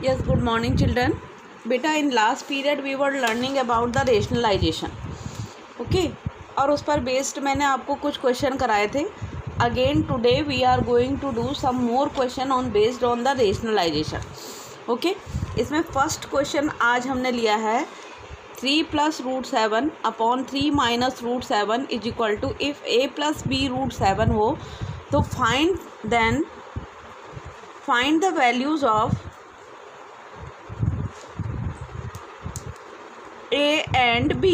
Yes, good morning children. बेटा in last period we were learning about the rationalization. Okay? और उस पर based मैंने आपको कुछ क्वेश्चन कराए थे. Again today we are going to do some more question on based on the rationalization. Okay? इसमें फर्स्ट क्वेश्चन आज हमने लिया है 3 + √7 upon 3 - √7 is equal to if a + b √7 हो तो find the values of a and b.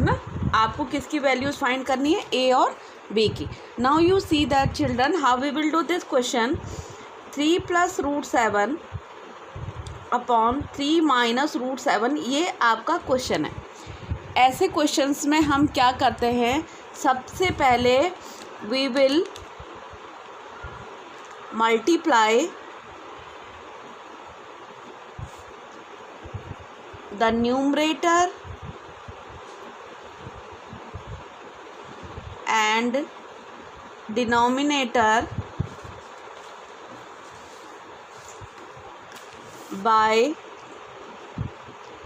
ना आपको किसकी वैल्यूज़ फाइंड करनी है, a और b की. Now you see that children how we will do this question. 3 + √7 upon 3 - √7 ये आपका क्वेश्चन है. ऐसे क्वेश्चंस में हम क्या करते हैं, सबसे पहले we will multiply the numerator and denominator by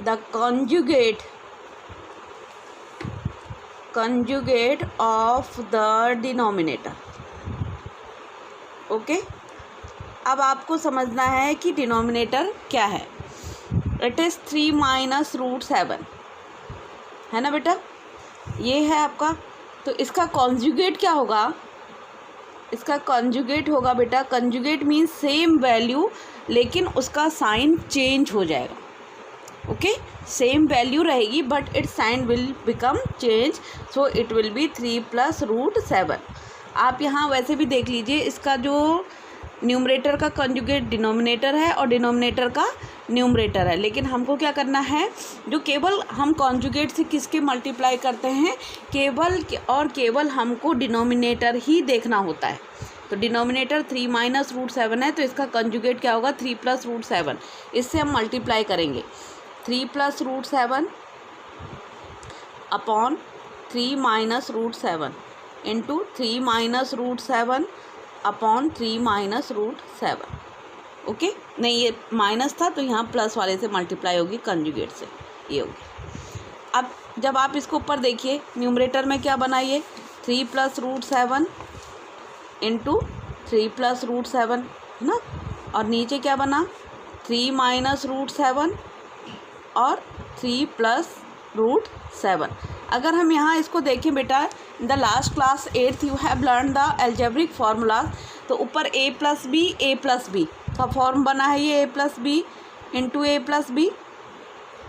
the conjugate of the denominator. Okay अब आपको समझना है कि डिनोमिनेटर क्या है. इट इज़ 3 - √7 है ना बेटा, ये है आपका. तो इसका कॉन्जुगेट क्या होगा, इसका कॉन्जुगेट होगा बेटा, कॉन्जुगेट मीन्स सेम वैल्यू लेकिन उसका साइन चेंज हो जाएगा. ओके सेम वैल्यू रहेगी but its sign will become change, so it will be 3 + √7. आप यहाँ वैसे भी देख लीजिए, इसका जो न्यूमरेटर का कंजुगेट डिनोमिनेटर है और डिनोमिनेटर का न्यूमरेटर है, लेकिन हमको क्या करना है, जो केवल हम कॉन्जुगेट से किसके मल्टीप्लाई करते हैं, केवल और केवल हमको डिनोमिनेटर ही देखना होता है. तो डिनोमिनेटर 3 - √7 है तो इसका कंजुगेट क्या होगा, 3 + √7. इससे हम मल्टीप्लाई करेंगे 3 + √7 अपॉन 3 - √7 इंटू 3 - √7 अपॉन 3 - √7. ओके नहीं ये माइनस था तो यहाँ प्लस वाले से मल्टीप्लाई होगी कंजुगेट से, ये होगी. अब जब आप इसको ऊपर देखिए न्यूमरेटर में क्या बनाइए, 3 + √7 इंटू 3 + √7 है ना, और नीचे क्या बना 3 - √7 और 3 + √7. अगर हम यहाँ इसको देखें बेटा, in the last class 8th you have learn the algebraic formulas. तो ऊपर a + b का फॉर्म बना है, ये a + b into a + b,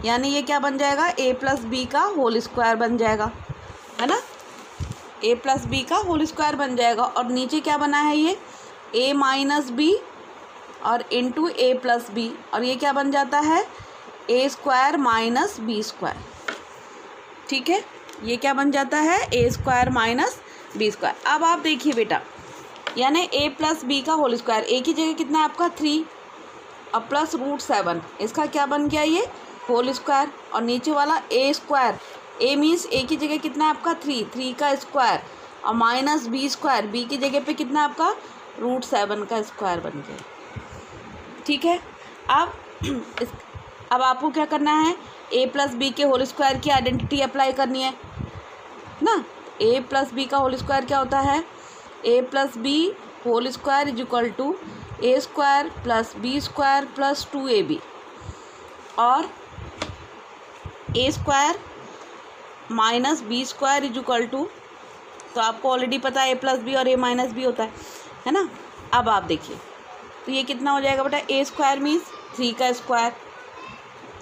यानी ये क्या बन जाएगा, a + b का होल स्क्वायर बन जाएगा, है ना, a + b का होल स्क्वायर बन जाएगा. और नीचे क्या बना है, ये a - b और इंटू a + b, और ये क्या बन जाता है, a² - b². ठीक है, ये क्या बन जाता है, a² - b². अब आप देखिए बेटा, यानी a + b का होल स्क्वायर, a की जगह कितना है आपका 3 और प्लस √7, इसका क्या बन गया, ये होल स्क्वायर. और नीचे वाला a², a मीन्स a की जगह कितना है आपका 3 का स्क्वायर और माइनस b², b की जगह पे कितना है आपका √7 का स्क्वायर बन गया. ठीक है, अब आपको क्या करना है, a + b के होल स्क्वायर की आइडेंटिटी अप्लाई करनी है ना. a + b का होल स्क्वायर क्या होता है, a + b whole square is equal to a² + b² + 2ab, और a² - b² is equal to, तो आपको ऑलरेडी पता है a + b और a - b होता है ना. अब आप देखिए तो ये कितना हो जाएगा बेटा, a² मीन्स 3 का स्क्वायर,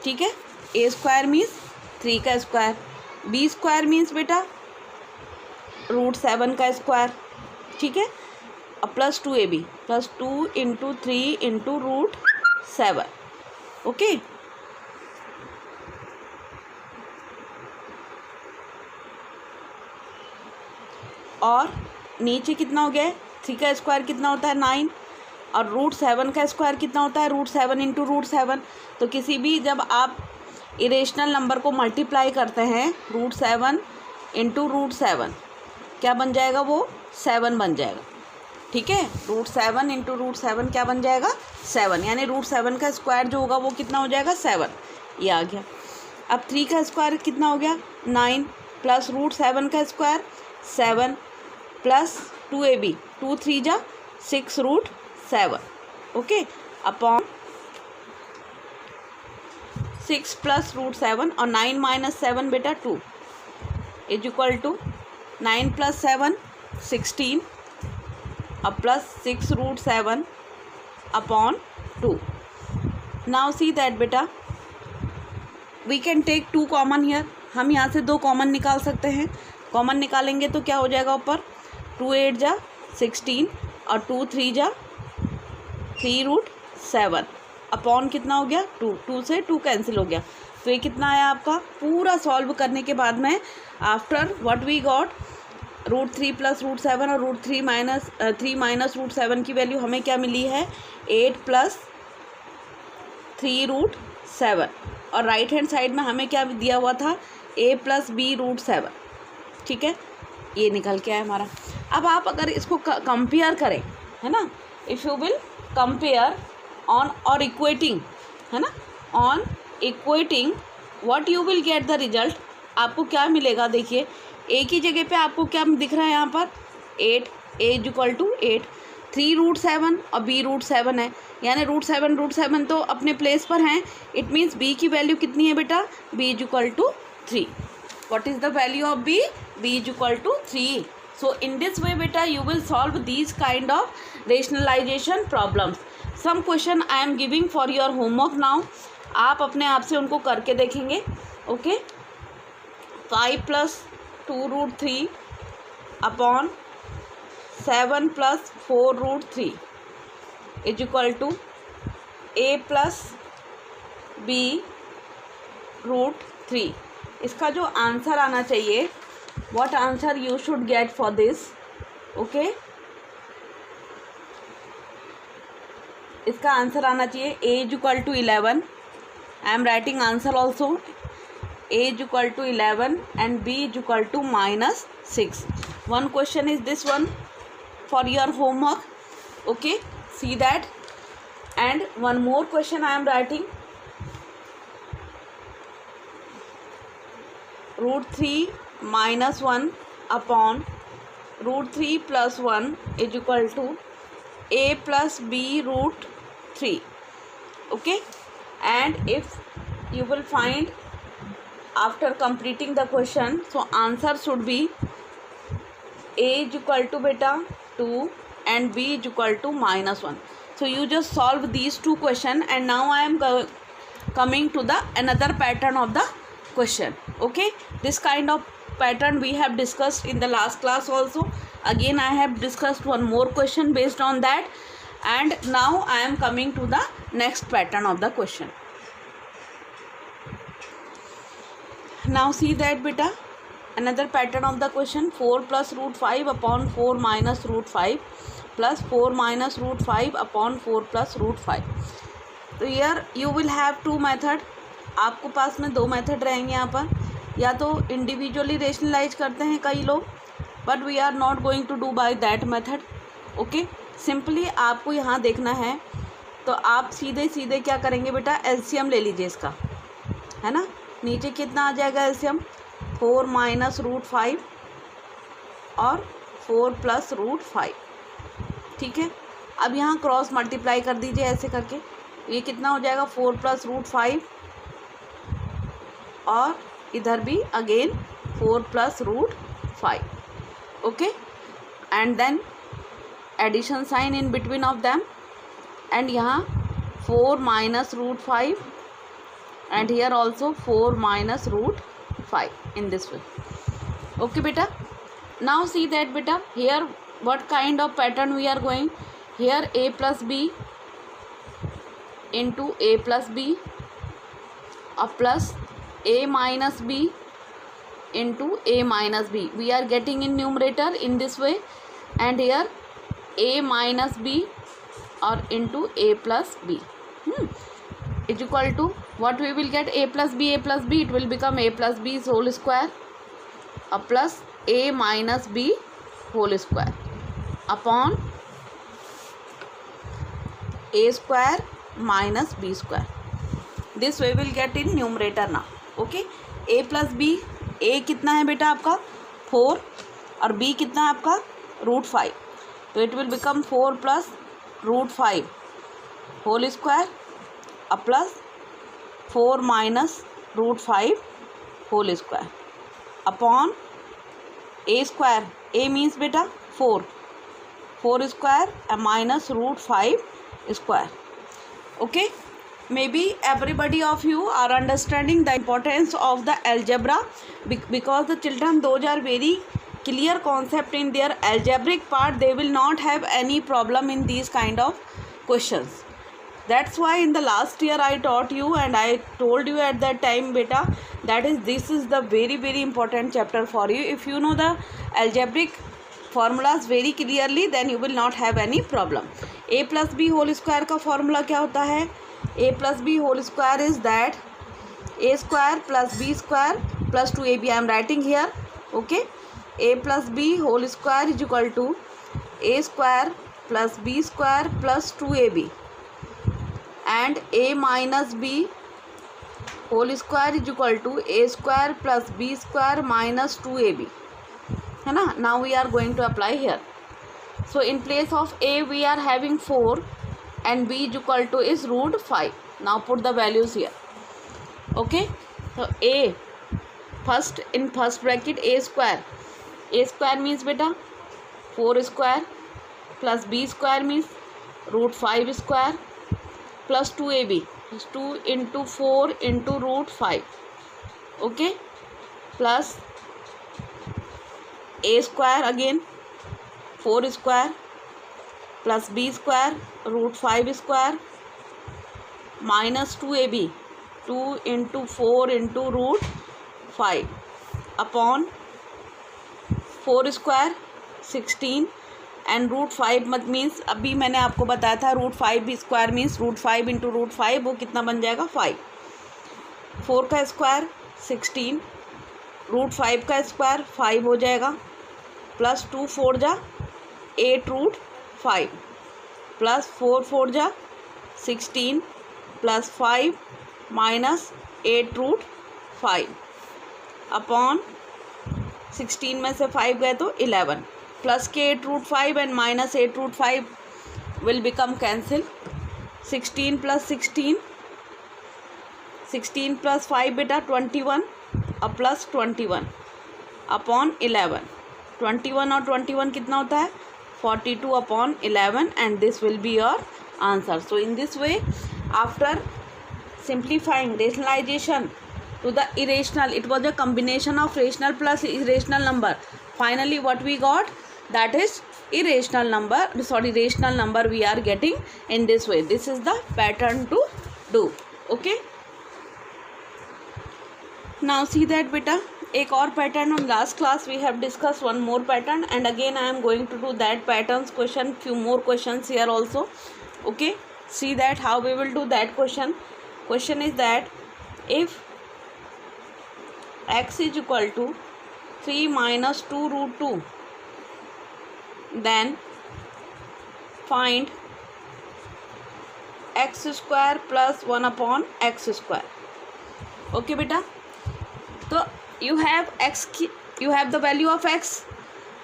ठीक है, a² मीन्स 3 का स्क्वायर, b² मीन्स बेटा √7 का स्क्वायर, ठीक है, और प्लस 2ab + 2 × 3 × √7. ओके और नीचे कितना हो गया, 3 का स्क्वायर कितना होता है 9, और √7 का स्क्वायर कितना होता है, √7 × √7. तो किसी भी जब आप इरेशनल नंबर को मल्टीप्लाई करते हैं, √7 × √7 क्या बन जाएगा, वो 7 बन जाएगा. ठीक है। √7 इंटू √7 क्या बन जाएगा 7, यानी √7 का स्क्वायर जो होगा वो कितना हो जाएगा 7, ये आ गया। अब 3 का स्क्वायर कितना हो गया 9 प्लस √7 का स्क्वायर 7 प्लस 2ab 2 3 जा 6 √7, ओके, अपॉन 6 प्लस √7 और 9 माइनस 7 बेटा 2 इज इक्वल टू 9 प्लस 7 16 और plus 6 √7 upon 2। Now see that बेटा we can take 2 common here, हम यहाँ से 2 कॉमन निकाल सकते हैं। कॉमन निकालेंगे तो क्या हो जाएगा ऊपर 2 8 जा 16 और 2 3 जा 3 √7 अपॉन कितना हो गया 2, 2 से 2 कैंसिल हो गया, तो ये कितना आया आपका। पूरा सॉल्व करने के बाद में after what we got √3 plus √7 और √3 माइनस 3 माइनस √7 की वैल्यू हमें क्या मिली है 8 प्लस 3 √7 और राइट हैंड साइड में हमें क्या दिया हुआ था a प्लस b √7, ठीक है, ये निकल के आया हमारा। अब आप अगर इसको कंपेयर करें, है ना, if you will compare on और इक्वेटिंग, है ना, on equating what you will get the result, आपको क्या मिलेगा। देखिए a की जगह पे आपको क्या दिख रहा है यहाँ पर 8, a इज इक्वल टू 8, 3 √7 और b √7 है, यानी √7 तो अपने प्लेस पर हैं। इट मीन्स b की वैल्यू कितनी है बेटा b is equal to 3। What is the value of b is equal to 3। So in this way बेटा you will solve these kind of rationalisation problems. Some question I am giving for your homework now, आप अपने आप से उनको करके देखेंगे, okay. 5 plus 2 √3 upon 7 plus 4 √3 is equal to a plus b √3। इसका जो आंसर आना चाहिए, what answer you should get for this, okay, इसका आंसर आना चाहिए a is equal to 11, I am writing answer also, a is equal to 11 and b is equal to -6। one question is this one for your homework, okay, see that। and one more question I am writing, √3 minus 1 upon √3 plus 1 is equal to a plus b √3, okay। and if you will find after completing the question, so answer should be a is equal to beta 2 and b is equal to -1। so you just solve these 2 questions and now I am coming to the another pattern of the question, okay। this kind of pattern we have discussed in the last class also, again I have discussed one more question based on that, and now I am coming to the next pattern of the question। now see that beta another pattern of the question, 4 plus √5 upon 4 minus √5 plus 4 minus √5 upon 4 plus √5। तो here you will have 2 method, आपको पास में 2 method रहेंगे यहाँ पर, या तो individually rationalise करते हैं कई लोग, but we are not going to do by that method, okay. Simply आपको यहाँ देखना है, तो आप सीधे सीधे क्या करेंगे बेटा एलसीएम ले लीजिए इसका, है ना। नीचे कितना आ जाएगा एलसीएम 4 माइनस √5 और 4 प्लस √5, ठीक है। अब यहाँ क्रॉस मल्टीप्लाई कर दीजिए ऐसे करके, ये कितना हो जाएगा 4 प्लस √5 और इधर भी again 4 plus √5, okay. And then addition sign in between of them, and यहाँ 4 minus √5 and here also 4 minus √5 in this way, okay beta। now see that beta here what kind of pattern we are going, here a plus b into a plus b plus a minus b into a minus b, we are getting in numerator in this way, and here a minus b or into a plus b is equal to what we will get, a plus b, it will become a plus b whole square plus a minus b whole square upon a square minus b square. This we will get in numerator now. Okay, a plus b, a कितना है बेटा आपका 4 और b कितना है आपका √5. तो it will become 4 plus √5 whole square plus 4 minus √5 whole square upon a square. a means बेटा 4 square minus √5 square. Okay, maybe everybody of you are understanding the importance of the algebra because the children, those are very clear concept in their algebraic part. They will not have any problem in these kind of questions. That's why in the last year I taught you and I told you at that time beta that this is the very important chapter for you. If you know the algebraic formulas very clearly, then you will not have any problem. a plus b whole square का formula क्या होता है? a plus b whole square is that a square plus b square plus 2ab. I am writing here. Okay, a plus b whole square is equal to a square plus b square plus 2ab and a minus b whole square is equal to a square plus b square minus 2ab. है ना? Now we are going to apply here. So in place of a we are having 4 and b is equal to is √5. Now put the values here. Okay, so a first in first bracket a square means beta 4 square plus b square means √5 square plus 2ab is 2 into 4 into √5. Okay, plus a square again 4 square plus b square √5 square minus 2ab 2 into 4 into √5 upon 4 square 16 and √5 मत means अभी मैंने आपको बताया था √5 square means √5 into √5 वो कितना बन जाएगा 5. 4 का स्क्वायर 16 √5 का स्क्वायर 5 हो जाएगा प्लस 2 4 जा 8 √5 प्लस 4 4 जा 16 प्लस 5 माइनस 8 √5 अपॉन 16 में से 5 गए तो 11 प्लस के 8 √5 and minus 8 √5 will become cancel. 16 plus 16 plus 5 beta 21 plus 21 upon 11. 21 और 21 कितना होता है 42 upon 11 and this will be your answer. So in this way, after simplifying rationalization to the irrational, it was a combination of rational plus irrational number. Finally what we got, that is rational number we are getting in this way. This is the pattern to do. Okay, now see that beta एक और pattern on last class we have discussed one more pattern and again I am going to do that patterns question, few more questions here also. Okay, see that how we will do that question. Question is that if x is equal to 3 minus 2 √2, then find x square plus 1 upon x square. Okay beta, so you have you have the value of x,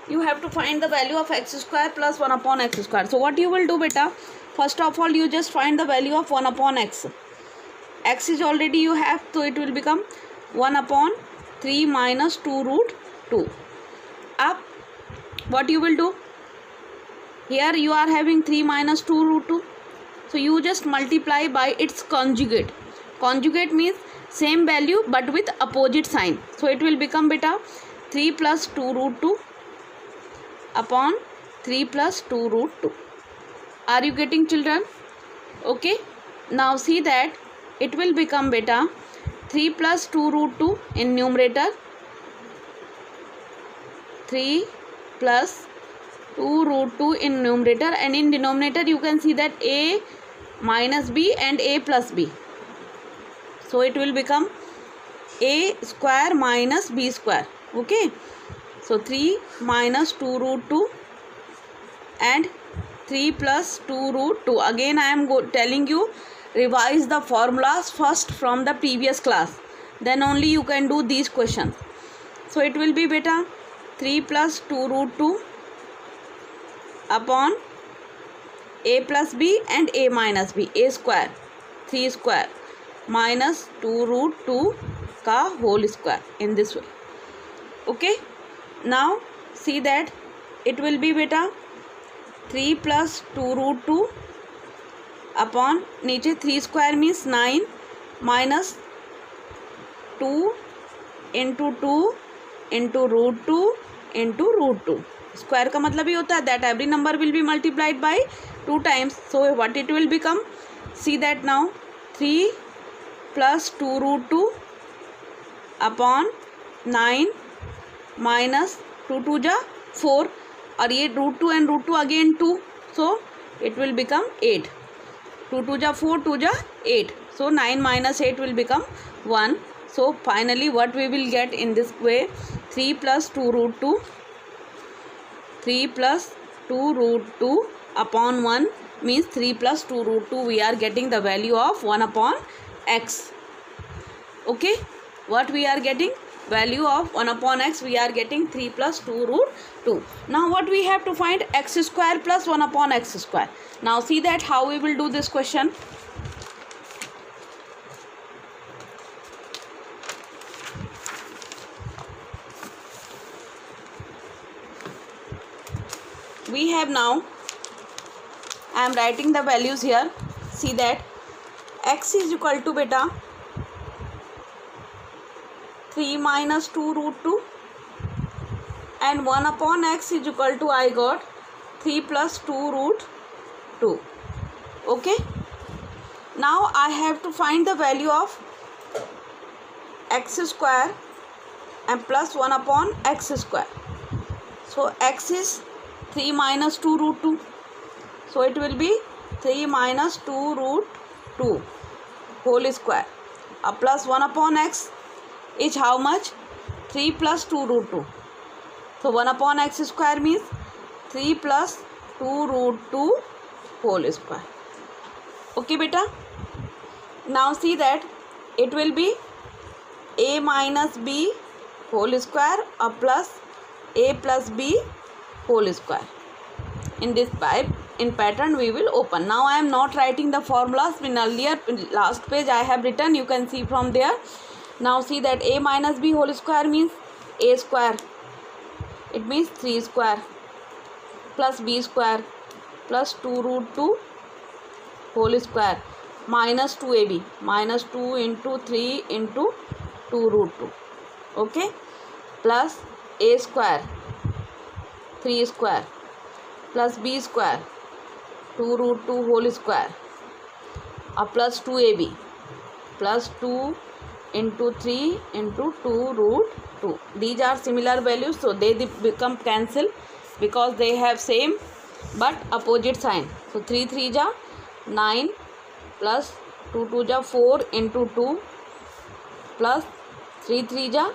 you have to find the value of x square plus 1 upon x square. So what you will do beta, first of all you just find the value of 1 upon x. X is already you have, so it will become 1 upon 3 minus 2 √2. Up what you will do, here you are having 3 minus 2 √2, so you just multiply by its conjugate. Conjugate means same value but with opposite sign, so it will become beta 3 plus 2 √2 upon 3 plus 2 √2. Are you getting children? Okay, now see that it will become beta 3 plus 2 √2 in numerator, 3 plus 2 √2 in numerator, and in denominator you can see that a minus b and a plus b, so it will become a square minus b square. Okay, so 3 minus 2 √2 and 3 plus 2 root 2. Again I am telling you, revise the formulas first from the previous class, then only you can do these questions. So it will be beta 3 plus 2 root 2 upon a plus b and a minus b, a square 3 square minus 2 root 2 का whole square, in this way. Okay, now see that it will be beta 3 plus 2 root 2 upon नीचे 3 square means 9 minus 2 into 2 into root 2 into root 2. Square का मतलब ही होता है that every number will be multiplied by 2 times. So what it will become? See that now 3 plus 2 root 2 upon 9 minus 2 2 जा 4 और ये root 2 and root 2 again 2. So it will become 8. 2 2 जा 4, 2 जा 8. So 9 minus 8 will become 1. So finally what we will get in this way, 3 plus 2 root 2, 3 plus 2 root 2 upon 1 means 3 plus 2 root 2, we are getting the value of 1 upon x. Okay, what we are getting? Value of 1 upon x, we are getting 3 plus 2 root 2. Now what we have to find? X square plus 1 upon x square. Now see that how we will do this question. We have now, I am writing the values here. See that x is equal to beta 3 minus 2 root 2 and 1 upon x is equal to, I got 3 plus 2 root 2. Okay, now I have to find the value of x square and plus 1 upon x square. So x is 3 minus 2 root 2. So it will be 3 minus 2 root 2 whole square. Plus 1 upon x is how much? 3 plus 2 root 2. So 1 upon x square means 3 plus 2 root 2 whole square. Okay beta. Now see that it will be a minus b whole square or plus a plus b whole square. In this pattern we will open. Now I am not writing the formulas. In last page I have written, you can see from there. Now see that a minus b whole square means a square, it means 3 square plus b square plus 2 root 2 whole square minus 2ab, minus 2 into 3 into 2 root 2. Okay, plus a square 3 square plus b square 2 root 2 whole square plus 2ab plus 2 into 3 into 2 root 2. These are similar values, so they become cancel because they have same but opposite sign. So 3 3 ja 9 plus 2 2 ja 4 into 2 plus 3 3 ja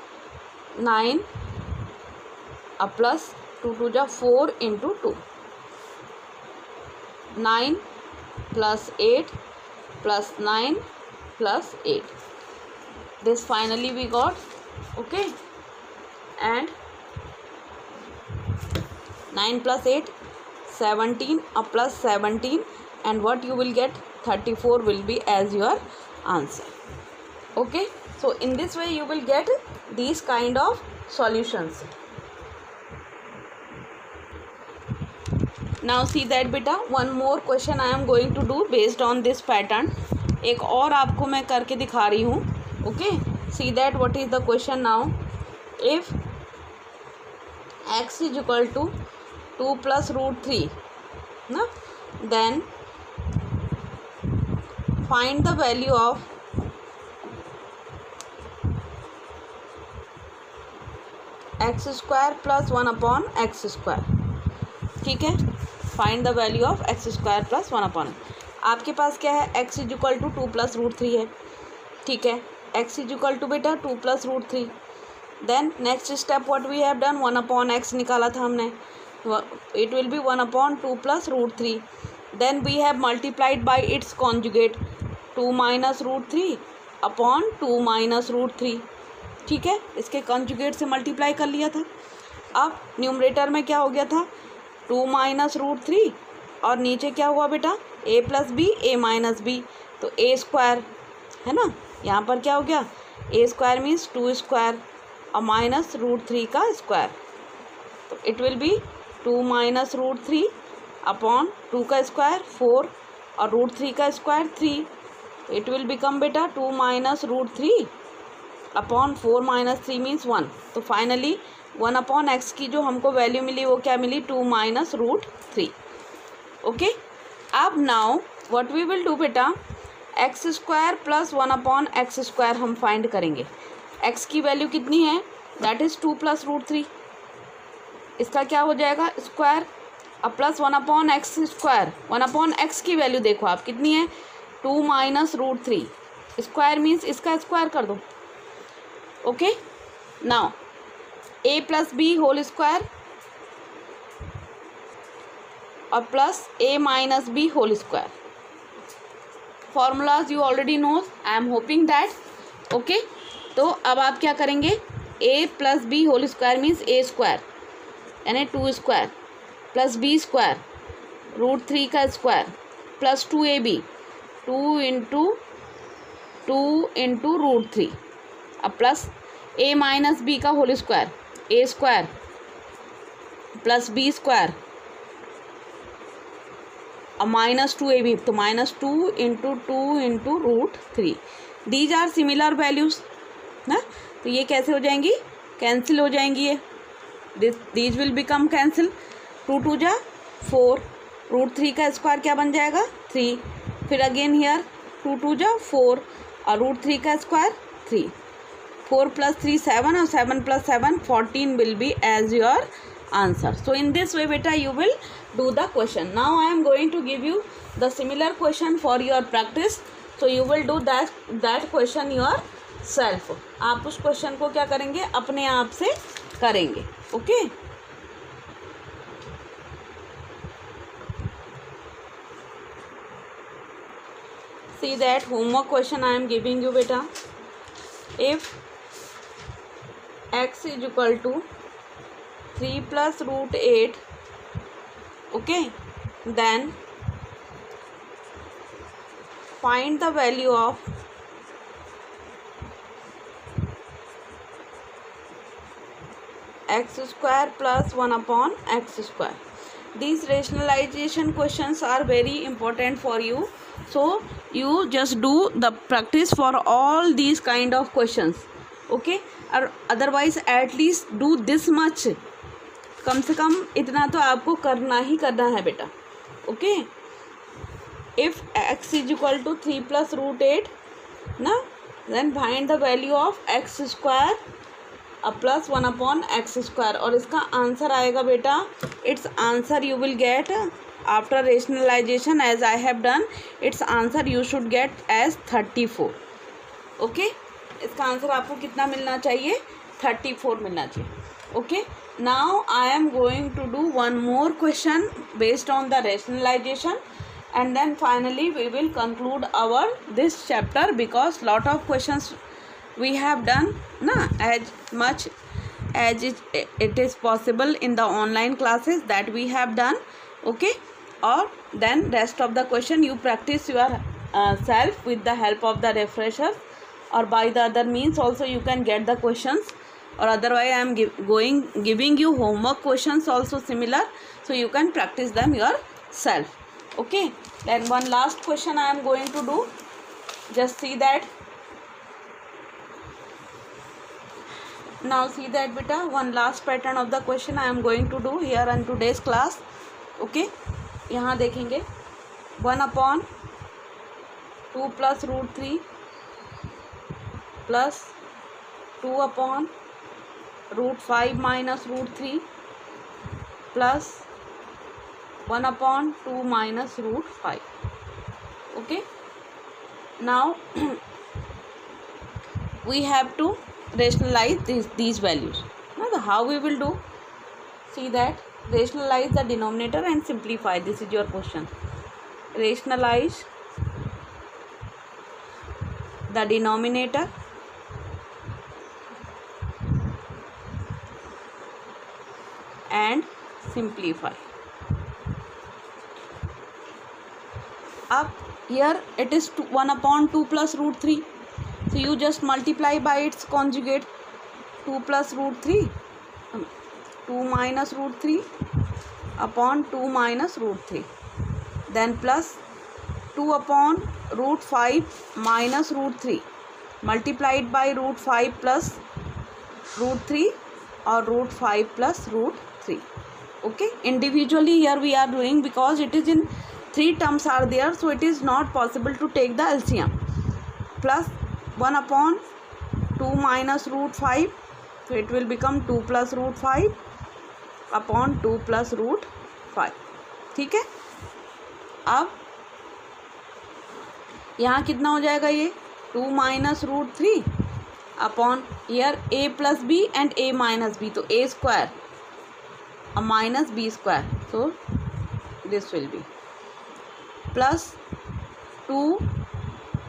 9 plus 2 2 ja 4 into 2. 9 plus 8 plus 9 plus 8. This finally we got. Okay, and 9 plus 8 17 plus 17, and what you will get 34 will be as your answer. Okay, so in this way you will get these kind of solutions. Now see that beta, one more question I am going to do based on this pattern. एक और आपको मैं करके दिखा रही हूँ. Okay, see that what is the question now. If x is equal to 2 plus root 3, na, then find the value of x square plus 1 upon x square. ठीक है, find the value of x square plus 1 upon. आपके पास क्या है, x is equal to 2 plus root 3 है. ठीक है, x is equal to बेटा 2 plus root 3. Then next step what we have done, 1 upon x निकाला था हमने. it will be 1 upon 2 plus root 3. Then we have multiplied by its conjugate 2 minus root 3 upon 2 minus root 3. ठीक है, इसके conjugate से multiply कर लिया था. अब न्यूमरेटर में क्या हो गया था 2 माइनस रूट 3 और नीचे क्या हुआ बेटा a plus B A minus B, तो a स्क्वायर है ना. यहाँ पर क्या हो गया a स्क्वायर मीन्स 2 स्क्वायर और माइनस रूट 3 का स्क्वायर, तो it will be 2 minus root 3 upon 2 का स्क्वायर 4 और रूट 3 का स्क्वायर 3. इट विल बिकम बेटा 2 minus root 3 upon 4 minus 3 means 1. तो फाइनली 1 अपॉन एक्स की जो हमको वैल्यू मिली वो क्या मिली 2 माइनस रूट 3. ओके, अब now what we will do बेटा x square plus 1 upon x square हम फाइंड करेंगे. एक्स की वैल्यू कितनी है दैट इज़ 2 प्लस रूट 3. इसका क्या हो जाएगा स्क्वायर अब plus 1 upon x square. 1 upon x की वैल्यू देखो आप कितनी है 2 माइनस रूट 3. स्क्वायर मीन्स इसका स्क्वायर कर दो. Okay, now a plus B whole square और plus a minus B whole square. Formulas you already know, I am hoping that. Okay, तो अब आप क्या करेंगे a plus B whole square means a square यानी 2 square plus B square root 3 का square plus 2ab 2 into root 3 अब plus a minus B का whole square a square plus B square और माइनस 2ab तो minus 2 into root 3. These are similar values ना, तो ये कैसे हो जाएंगी कैंसिल हो जाएंगी. ये दीज विल बिकम कैंसिल. 2 2 जा 4 रूट 3 का स्क्वायर क्या बन जाएगा 3. फिर अगेन हियर 2 2 जा 4 और रूट 3 का स्क्वायर 3. 4 प्लस 3 7 और 7 plus 7 14 will be as your answer. So in this way beta you will do the question. Now I am going to give you the similar question for your practice. So you will do that question yourself. आप उस question को क्या करेंगे अपने आप से करेंगे. Okay, see that homework question I am giving you beta. If x is equal to 3 plus root 8, okay, then find the value of x square plus 1 upon x square. These rationalization questions are very important for you, so you just do the practice for all these kind of questions. Okay, or otherwise at least do this much. कम से कम इतना तो आपको करना ही करना है बेटा. Okay, if x is equal to 3 plus root 8 ना, then find the value of x square plus 1 upon x square. और इसका आंसर आएगा बेटा its answer you will get after rationalization as I have done. Its answer you should get as 34. Okay, इसका answer आपको कितना मिलना चाहिए 34 मिलना चाहिए. Okay, now I am going to do one more question based on the rationalization and then finally we will conclude our this chapter because lot of questions we have done na, as much as it is possible in the online classes that we have done. Okay, or then rest of the question you practice your self with the help of the refreshers or by the other means also you can get the questions. Or otherwise I am giving you homework questions also similar, so you can practice them yourself. Okay, then one last question I am going to do. Just see that. Now see that beta, one last pattern of the question I am going to do here on today's class. Okay, यहाँ देखेंगे 1 upon 2 plus root 3 plus 2 upon root 5 minus root 3 plus 1 upon 2 minus root 5. Okay, now we have to rationalize these values. Now how we will do, see that rationalize the denominator and simplify. This is your question. Rationalize the denominator and simplify. Up here it is 1 upon 2 plus root 3. So you just multiply by its conjugate, 2 plus root 3, 2 minus root 3 upon 2 minus root 3. Then plus 2 upon root 5 minus root 3 multiplied by root 5 plus root 3 or root 5 plus root 3. Okay, individually here we are doing because it is in 3 terms are there, so it is not possible to take the LCM. Plus 1 upon 2 minus root 5, so it will become 2 plus root 5 upon 2 plus root 5. ठीक है, अब यहाँ कितना हो जाएगा, ये 2 minus root 3 upon year a plus B and a minus B, तो a square minus B square, so this will be plus 2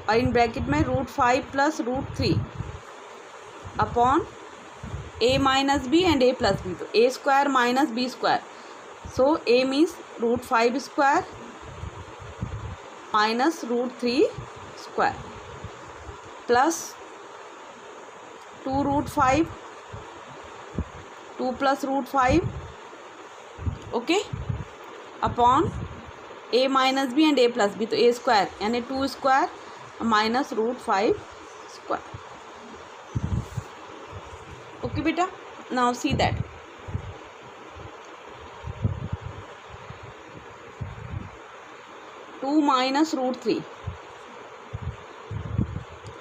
और इन ब्रैकेट में root 5 plus root 3 upon a minus B and a plus B, तो a square minus B square, so a means root 5 square minus root 3 square plus 2 root 5, 2 plus root 5, okay, upon a minus B and a plus B, तो a square यानी 2 square minus root 5 square. Okay बेटा, now see that 2 minus root 3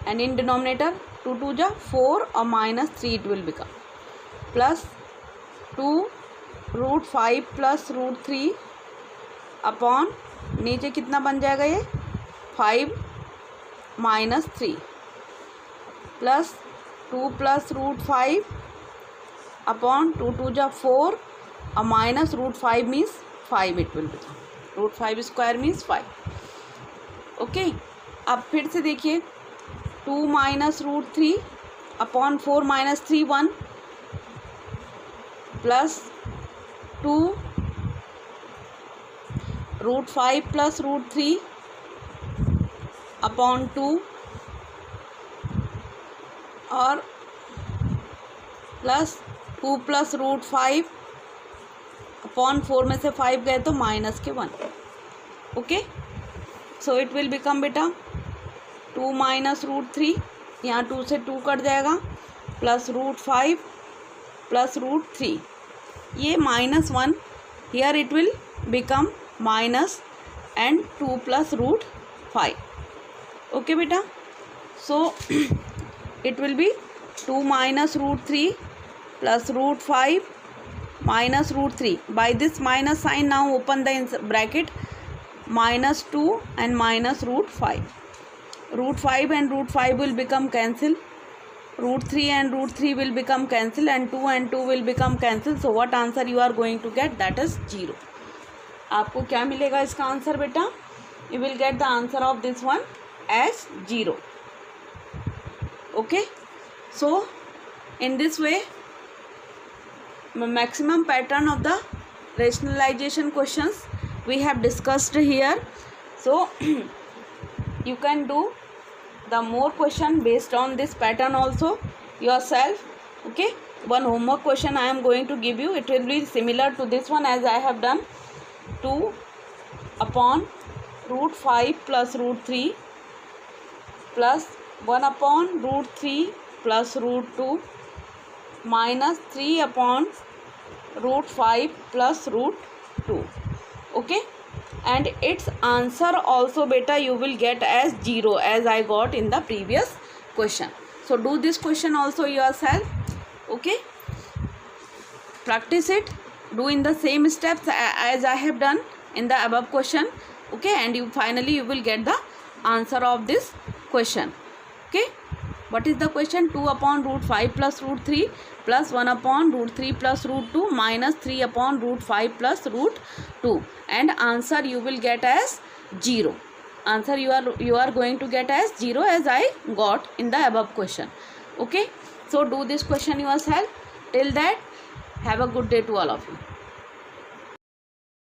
and in denominator 2 2 जा 4 और minus 3 it will become plus 2 root 5 plus root 3 upon नीचे कितना बन जाएगा, ये 5 minus 3 plus 2 plus root 5 upon 2 2 जा 4 और minus root 5 means 5 it will become. Root 5 square means 5. Okay, अब फिर से देखिए 2 minus root 3 upon 4 minus 3 1 plus 2 root 5 plus root 3 upon 2 और प्लस 2 प्लस रूट 5 अपॉन 4 में से 5 गए तो माइनस के 1. Okay, so it will become बेटा 2 माइनस रूट 3, यहाँ 2 से 2 कट जाएगा, प्लस रूट 5 प्लस रूट 3, ये minus 1, here it will become minus and 2 plus root 5. Okay बेटा, so it will be 2 minus root 3 plus root 5 minus root 3. By this minus sign now open the bracket, minus 2 and minus root 5. Root 5 and root 5 will become cancel. Root 3 and root 3 will become cancel and 2 will become cancel. So what answer you are going to get? That is 0. आपको क्या मिलेगा इसका answer बेटा? You will get the answer of this one as 0. Okay, so in this way maximum pattern of the rationalization questions we have discussed here. So you can do the more question based on this pattern also yourself. Okay, one homework question I am going to give you, it will be similar to this one as I have done. 2 upon root 5 plus root 3 plus 1 upon root 3 plus root 2 minus 3 upon root 5 plus root 2. Okay, and its answer also beta you will get as 0 as I got in the previous question. So do this question also yourself. Okay, practice it, do in the same steps as I have done in the above question. Okay, and you finally you will get the answer of this question. Okay, What is the question? 2 upon root 5 plus root 3 plus 1 upon root 3 plus root 2 minus 3 upon root 5 plus root 2, and answer you will get as 0. Answer you are going to get as 0 as I got in the above question. Okay, so do this question yourself. Till that, have a good day to all of you.